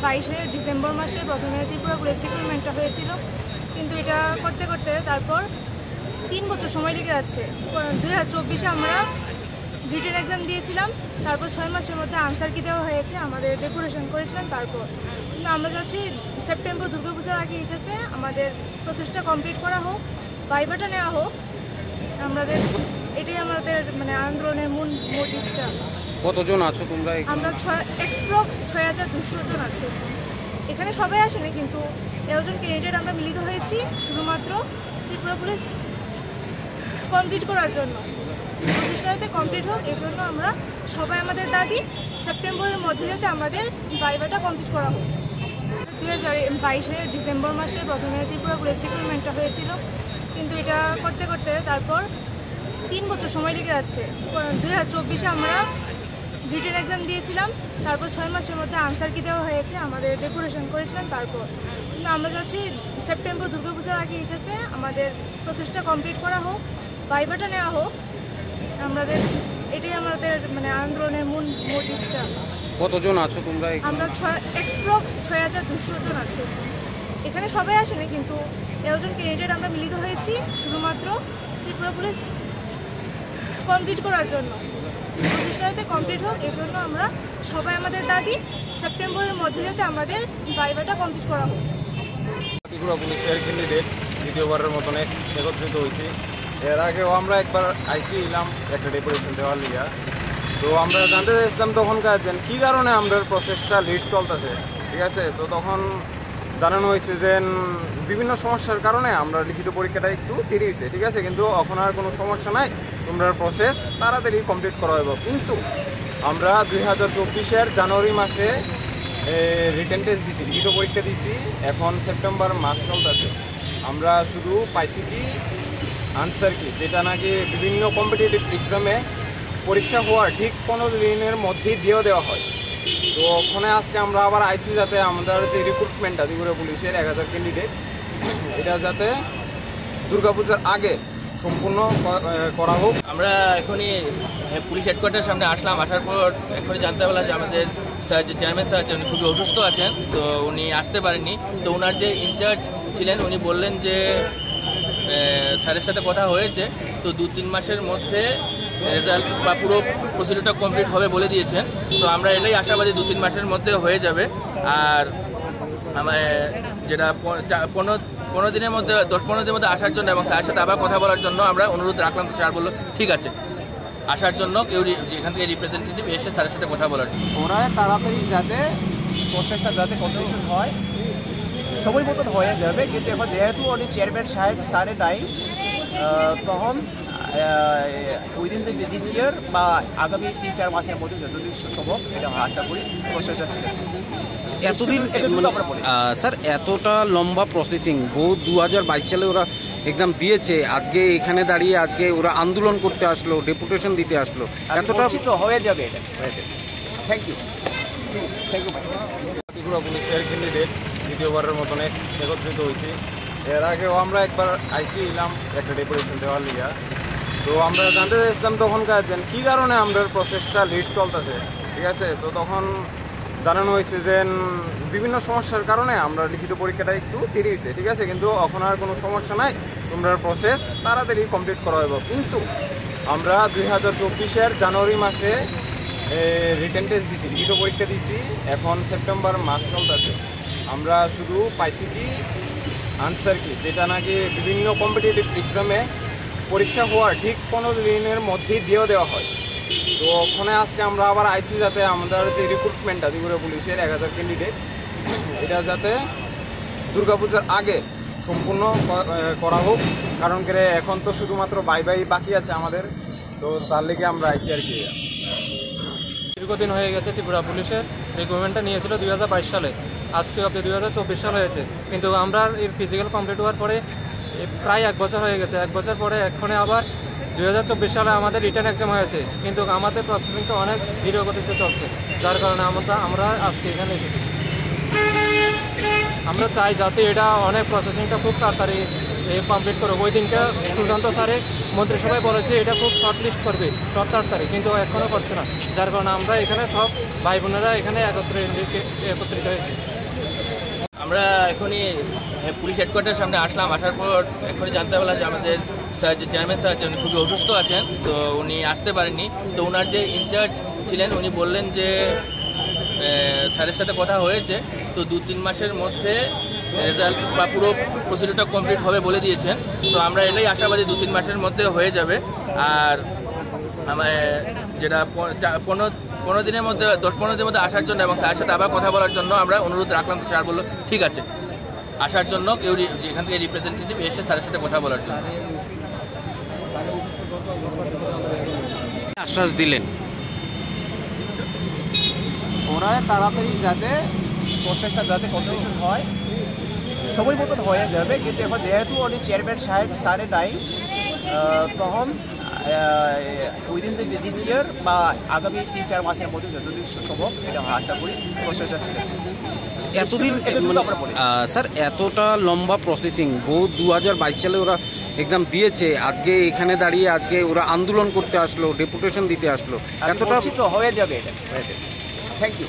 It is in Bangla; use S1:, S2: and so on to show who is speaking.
S1: 22 ডিসেম্বর মাসে প্রথমে ত্রিপুরা পুলিশ রিক্রুটমেন্টটা হয়েছিল, কিন্তু এটা করতে করতে তারপর 3 বছর সময় লেগে যাচ্ছে। 2024-এ আমরা রিটেন এক্সাম দিয়েছিলাম, তারপর 6 মাসের মধ্যে আনসার কি দেওয়া হয়েছে, আমাদের ডেপুটেশন করেছিলাম। তারপর কিন্তু আমরা চাচ্ছি সেপ্টেম্বর দুর্গাপূজার আগে যাতে আমাদের প্রসেসটা কমপ্লিট করা হোক, ভাইভাটা নেওয়া হোক। এটাই আমাদের আন্দোলনের মূল মোটিভটা।
S2: কতজন আছো তোমরা?
S1: আমরা অ্যাপ্রক্স 6200 জন আছি। এখানে সবাই আসেনি, কিন্তু এজন ক্যান্ডিডেট আমরা মিলিত হয়েছি শুধুমাত্র ত্রিপুরা পুলিশ কমপ্লিট করার জন্য। প্রতিষ্ঠা যাতে কমপ্লিট হোক, এই জন্য আমরা সবাই আমাদের দাবি সেপ্টেম্বরের মধ্যে যাতে আমাদের ভাইভাটা কমপ্লিট করা হোক। 2022-এ ডিসেম্বর মাসে প্রথমে ত্রিপুরা পুলিশ রিক্রুটমেন্টটা হয়েছিল, কিন্তু এটা করতে করতে তারপর 3 বছর সময় লেগে যাচ্ছে। 2024-এ আমরা রিটেন এক্সাম দিয়েছিলাম, তারপর 6 মাসের মধ্যে আনসার কি দেওয়া হয়েছে, আমাদের ডেপুটেশন করেছিলাম। তারপর কিন্তু আমরা চাচ্ছি সেপ্টেম্বর দুর্গাপূজার আগে যাতে আমাদের প্রসেসটা কমপ্লিট করা হোক, ভাইভাটা নেওয়া হোক। এটাই আমাদের আন্দোলনের মূল মোটিভটা।
S2: কতজন আছো তোমরা?
S1: আমরা অ্যাপ্রক্স 6200 জন আছি। এখানে সবাই আসেনি, কিন্তু এজন ক্যান্ডিডেট আমরা মিলিত হয়েছি শুধুমাত্র ত্রিপুরা পুলিশ কমপ্লিট করার জন্য। প্রতিষ্ঠা যাতে কমপ্লিট হোক, এই জন্য আমরা সবাই আমাদের দাবি সেপ্টেম্বরের মধ্যে যাতে আমাদের ভাইভাটা কমপ্লিট করা হোক।
S3: ত্রিপুরা পুলিশের ক্যান্ডিডেট দ্বিতীয়বারের মতন একত্রিত হয়েছি। এর আগেও আমরা একবার এলাম একটা ডেপুটেশন দেওয়ার লিগা। তো আমরা জানতে চাইছিলাম তখনকার যে কী কারণে আমাদের প্রসেসটা লিড চলতেছে, ঠিক আছে। তো তখন জানানো হয়েছে যে বিভিন্ন সমস্যার কারণে আমরা লিখিত পরীক্ষাটা একটু দেরি হয়েছে, ঠিক আছে, কিন্তু এখন আর কোনো সমস্যা নাই, তোমরা প্রসেস তাড়াতাড়ি কমপ্লিট করা হবে। কিন্তু আমরা 2024-এর জানুয়ারি মাসে রিটেন টেস্ট দিছি, লিখিত পরীক্ষা দিছি, এখন সেপ্টেম্বর মাস চলতেছে। আমরা শুধু পাইছি কি আনসার কি, যেটা নাকি বিভিন্ন কম্পিটিটিভ এক্সামে পরীক্ষা হওয়ার ঠিক 15 দিনের মধ্যেই দিয়ে দেওয়া হয়। তো ওখানে আজকে আমরা আবার আইসি যাতে আমাদের যে রিক্রুটমেন্টটা ত্রিপুরা পুলিশের 1000 ক্যান্ডিডেট, এটা যাতে দুর্গাপূজার আগে সম্পূর্ণ করা হোক।
S4: আমরা এখনই পুলিশ হেডকোয়ার্টার সামনে আসলাম, আসার পর এখনই জানতে পারলাম যে আমাদের স্যার যে চেয়ারম্যান স্যার আছেন উনি খুবই অসুস্থ আছেন, তো উনি আসতে পারেননি। তো ওনার যে ইনচার্জ ছিলেন উনি বললেন যে স্যারের সাথে কথা হয়েছে, তো 2-3 মাসের মধ্যে রেজাল্ট বা পুরো প্রসিডিউরটা কমপ্লিট হবে বলে দিয়েছেন। তো আমরা এটাই আশাবাদী 2-3 মাসের মধ্যে হয়ে যাবে। আর আমার যেটা 15 দিনের মধ্যে 10-15 দিনের মধ্যে আসার জন্য এবং স্যারের সাথে আবার কথা বলার জন্য আমরা অনুরোধ রাখলাম। তো স্যার বললো ঠিক আছে, আসার জন্য কেউ যেখান থেকে রিপ্রেজেন্টেটিভ এসে স্যারের সাথে কথা বলার জন্য।
S5: ওরা তাড়াতাড়ি যাতে প্রসেসটা যাতে কমপ্লিশন হয় সময় মতন হয়ে যাবে, কিন্তু এখন যেহেতু উনি চেয়ারম্যান সাহেব স্যারের নাই, তখন উইদিন দিস ইয়ার বা আগামী 3-4 মাসের মধ্যে যতদিন সম্ভব এটা আশা করি প্রসেসটা শেষ হবে।
S2: এতদিন স্যার এতটা লম্বা প্রসেসিং, বহু 2022 সালে ওরা এক্সাম দিয়েছে, আজকে এখানে দাঁড়িয়ে আজকে ওরা আন্দোলন করতে আসলো, ডেপুটেশন দিতে আসলো, এতটা
S5: তো হয়ে যাবে এটা। Thank you.
S3: ত্রিপুরা পুলিশের ক্যান্ডিডেট দ্বিতীয়বারের মতন একত্রিত হয়েছি। এর আগেও আমরা একবার এলাম একটা ডেপুটেশন দেওয়ার লিগা। তো আমরা জানতে চাইছিলাম তখনকার যে কী কারণে আমাদের প্রসেসটা লিড চলতেছে, ঠিক আছে। তো তখন জানানো হয়েছে যে বিভিন্ন সমস্যার কারণে আমরা লিখিত পরীক্ষাটা একটু দেরি হয়েছে, ঠিক আছে, কিন্তু এখন আর কোনো সমস্যা নাই, তোমরা প্রসেস তাড়াতাড়ি কমপ্লিট করা হবে। কিন্তু আমরা 2024-এর জানুয়ারি মাসে রিটেন টেস্ট দিছি, লিখিত পরীক্ষা দিছি, এখন সেপ্টেম্বর মাস চলতেছে। আমরা শুধু পাইছি কি আনসার কি, যেটা নাকি বিভিন্ন কম্পিটিটিভ এক্সামে পরীক্ষা হওয়ার ঠিক 15 দিনের মধ্যেই দিয়ে দেওয়া হয়। তো ওখানে আজকে আমরা আবার আইসি যাতে আমাদের যে রিক্রুটমেন্টটা ত্রিপুরা পুলিশের 1000 ক্যান্ডিডেট, এটা যাতে দুর্গাপূজার আগে সম্পূর্ণ করা হোক। কারণ করে এখন তো শুধুমাত্র ভাই বাকি আছে আমাদের, তো তার লেগে আমরা আইসি আর কি।
S6: দীর্ঘদিন হয়ে গেছে ত্রিপুরা পুলিশের রিক্রুটমেন্টটা নিয়েছিল 2022 সালে, আজকে অব্দি 2024 সাল হয়েছে, কিন্তু আমরা এর ফিজিক্যাল কমপ্লিট হওয়ার পরে প্রায় 1 বছর হয়ে গেছে। 1 বছর পরে এক্ষণে আবার 2024 সালে আমাদের রিটার্ন এক্সাম হয়েছে, কিন্তু আমাদের প্রসেসিংটা অনেক ধীর গতিতে চলছে, যার কারণে আমরা আজকে এখানে এসেছি। আমরা চাই যাতে এটা অনেক প্রসেসিংটা খুব তাড়াতাড়ি কমপ্লিট করো। ওই দিনকে সুশান্ত স্যারে মন্ত্রিসভায় বলেছে এটা খুব শর্ট লিস্ট করবে 17 তারিখ, কিন্তু এখনও করছে না। যার কারণে আমরা এখানে সব ভাই বোনেরা এখানে একত্রিত হয়েছি।
S4: আমরা এখনই পুলিশ হেডকোয়ার্টারের সামনে আসলাম, আসার পর এখনই জানতে পারলাম যে আমাদের স্যার যে চেয়ারম্যান স্যার আছেন উনি খুবই অসুস্থ আছেন, তো উনি আসতে পারেননি। তো ওনার যে ইনচার্জ ছিলেন উনি বললেন যে স্যারের সাথে কথা হয়েছে, তো 2-3 মাসের মধ্যে রেজাল্ট বা পুরো প্রসিডিউরটা কমপ্লিট হবে বলে দিয়েছেন। তো আমরা এটাই আশাবাদী 2-3 মাসের মধ্যে হয়ে যাবে। আর আমার যেটা 15 দিনের মধ্যে 10-15 দিনের মধ্যে আসার জন্য এবং স্যারের সাথে আবার কথা বলার জন্য আমরা অনুরোধ রাখলাম। স্যার বললো ঠিক আছে, আসার জন্য কেউ যেখান থেকে রিপ্রেজেন্টেটিভ এসে স্যারের সাথে কথা বলার জন্য
S2: আশ্বাস দিলেন।
S5: ওরা তাড়াতাড়ি যাতে প্রসেসটা যাতে কমপ্লিশন হয় সময় মতন হয়ে যাবে, কিন্তু এখন যেহেতু উনি চেয়ারম্যান সাহেব স্যারে নাই, তখন উইদিন দিস ইয়ার বা আগামী 3-4 মাসের মধ্যে যতদিন সম্ভব এটা আশা করি প্রসেসটা শেষ হবে।
S2: এতদিন স্যার এতটা লম্বা প্রসেসিং বহু 2022 সালে ওরা এক্সাম দিয়েছে, আজকে এখানে দাঁড়িয়ে আজকে ওরা আন্দোলন করতে আসলো, ডেপুটেশন দিতে আসলো, এতটা
S5: তো হয়ে যাবে এটা। Thank you.